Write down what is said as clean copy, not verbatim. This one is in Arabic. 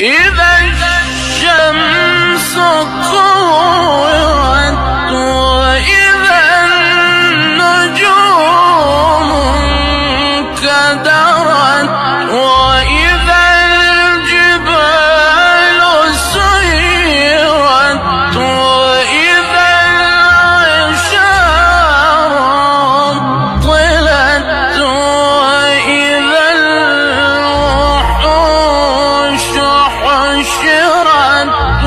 إذا الشمس كورت وإذا النجوم انكدرت وإذا الجبال سيرت وإذا العشار عطلت وإذا الوحوش حشرت